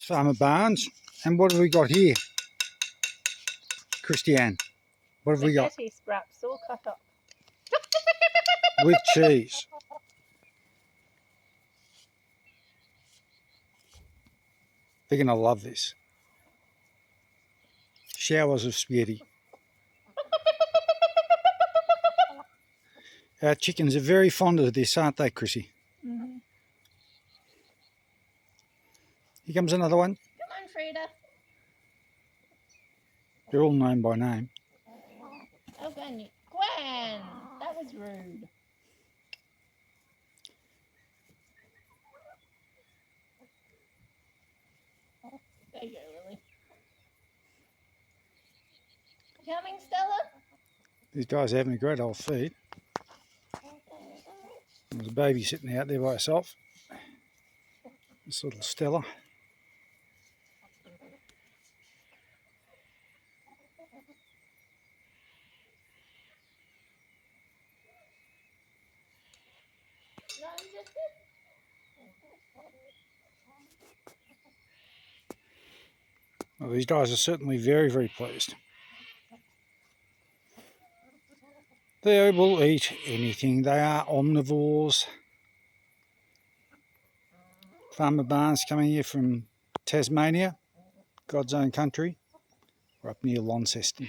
Farmer Barnes. And what have we got here? Christie-Anne. What have we got? Spaghetti scraps all cut up. With cheese. They're going to love this. Showers of spaghetti. Our chickens are very fond of this, aren't they, Chrissy? Mm-hmm. Here comes another one. Come on, Frida. They're all known by name. Oh, Gwen, that was rude. There you go, Lily. Coming, Stella? These guys are having a great old feed. There's a baby sitting out there by herself. This little Stella. No, just Well, these guys are certainly very, very pleased. They will eat anything. They are omnivores. Farmer Barnes coming here from Tasmania, God's own country. We're up near Launceston.